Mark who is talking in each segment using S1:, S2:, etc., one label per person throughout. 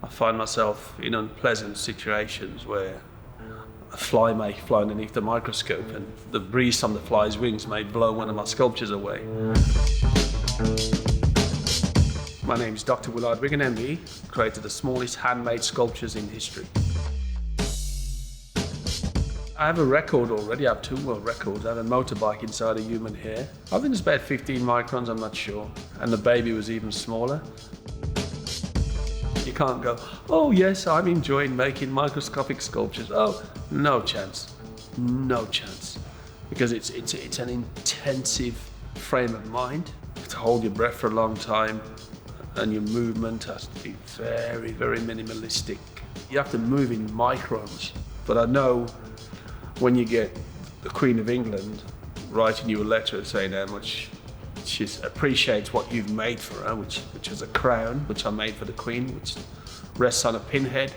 S1: I find myself in unpleasant situations where a fly may fly underneath the microscope and the breeze from the fly's wings may blow one of my sculptures away. My name is Dr. Willard Wigan MBE, created the smallest handmade sculptures in history. I have a record already, I have 2 world records. I have a motorbike inside a human hair. I think it's about 15 microns, I'm not sure. And the baby was even smaller. You can't go, oh yes, I'm enjoying making microscopic sculptures. Oh, no chance, no chance. Because it's an intensive frame of mind. You have to hold your breath for a long time and your movement has to be very, very minimalistic. You have to move in microns. But I know when you get the Queen of England writing you a letter saying how much she appreciates what you've made for her, which is a crown, which I made for the Queen, which rests on a pinhead,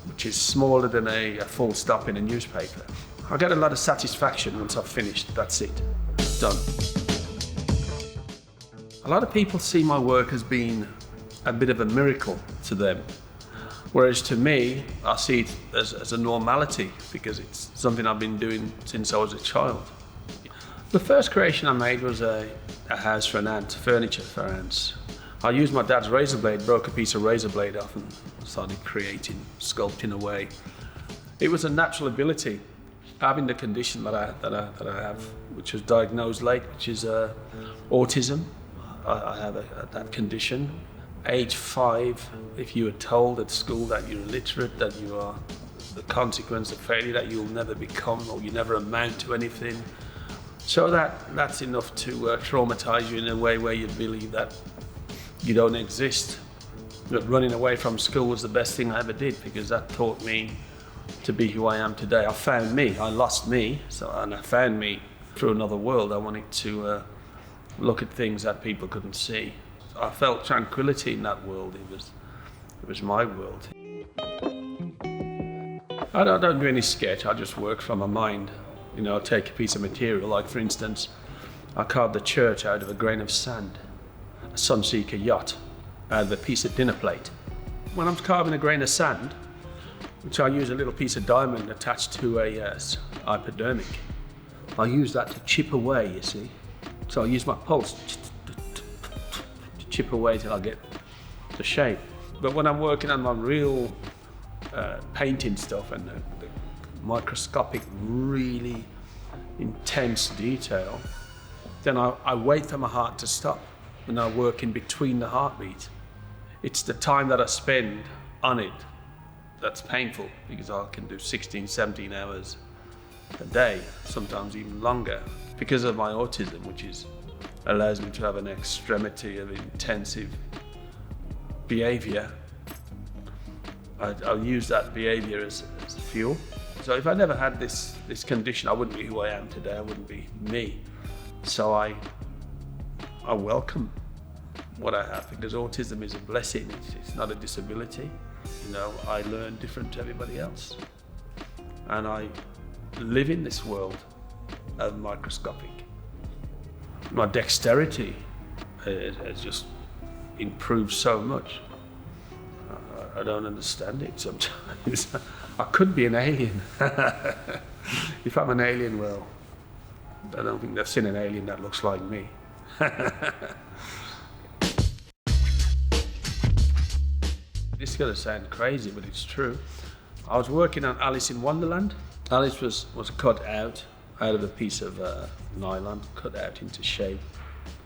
S1: which is smaller than a full stop in a newspaper. I get a lot of satisfaction once I've finished. That's it, done. A lot of people see my work as being a bit of a miracle to them, whereas to me, I see it as a normality because it's something I've been doing since I was a child. The first creation I made was a house for an ant, furniture for ants. I used my dad's razor blade, broke a piece of razor blade off and started creating, sculpting away. It was a natural ability. Having the condition that I have, which was diagnosed late, which is autism. I have that condition. Age 5, if you were told at school that you're illiterate, that you are the consequence of failure, that you'll never become or you never amount to anything. So that's enough to traumatize you in a way where you believe that you don't exist. But running away from school was the best thing I ever did because that taught me to be who I am today. I found me, I lost me, and I found me through another world. I wanted to look at things that people couldn't see. I felt tranquility in that world. It was my world. I don't do any sketch, I just work from my mind. You know, I take a piece of material, like for instance, I carved the church out of a grain of sand, a Sunseeker yacht out of a piece of dinner plate. When I'm carving a grain of sand, which I use a little piece of diamond attached to a hypodermic, I use that to chip away, you see. So I use my pulse to chip away till I get the shape. But when I'm working on my real painting stuff and the microscopic, really intense detail, then I wait for my heart to stop and I work in between the heartbeat. It's the time that I spend on it that's painful because I can do 16, 17 hours a day, sometimes even longer, because of my autism, which allows me to have an extremity of intensive behavior. I'll use that behavior as fuel. So if I never had this condition, I wouldn't be who I am today, I wouldn't be me. So I welcome what I have because autism is a blessing, it's not a disability. You know, I learn different to everybody else. And I live in this world of microscopic. My dexterity has just improved so much. I don't understand it sometimes. I could be an alien. If I'm an alien, well, I don't think they've seen an alien that looks like me. This is going to sound crazy, but it's true. I was working on Alice in Wonderland. Alice was cut out of a piece of nylon, cut out into shape.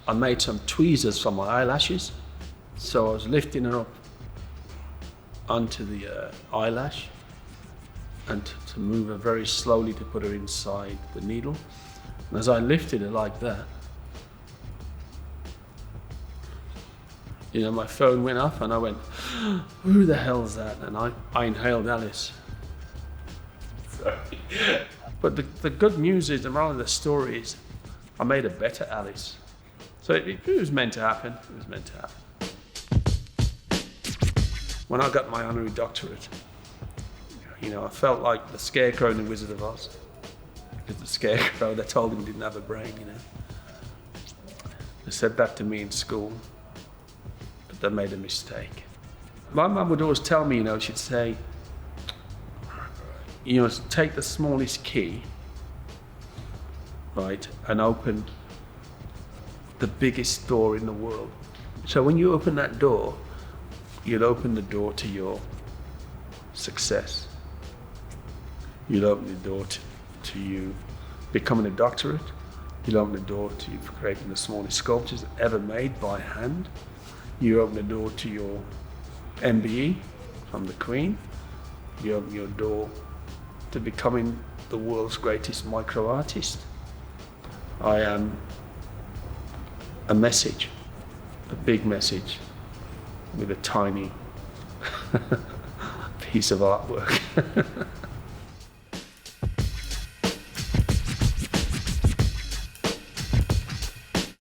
S1: I made some tweezers from my eyelashes. So I was lifting her up onto the eyelash and to move her very slowly to put her inside the needle. And as I lifted her like that, you know, my phone went off and I went, who the hell's that? And I inhaled Alice. Sorry. But the good news is, the moral of the story is, I made a better Alice. So it was meant to happen, it was meant to happen. When I got my honorary doctorate, you know, I felt like the scarecrow in the Wizard of Oz. Because the scarecrow, they told him didn't have a brain, you know. They said that to me in school, but they made a mistake. my mum would always tell me, she'd say, take the smallest key, right, and open the biggest door in the world. So when you open that door, you'll open the door to your success. You'll open the door to you becoming a doctorate. You'll open the door to you creating the smallest sculptures ever made by hand. You open the door to your MBE from the Queen. You open your door to becoming the world's greatest micro artist. I am a message, a big message with a tiny piece of artwork.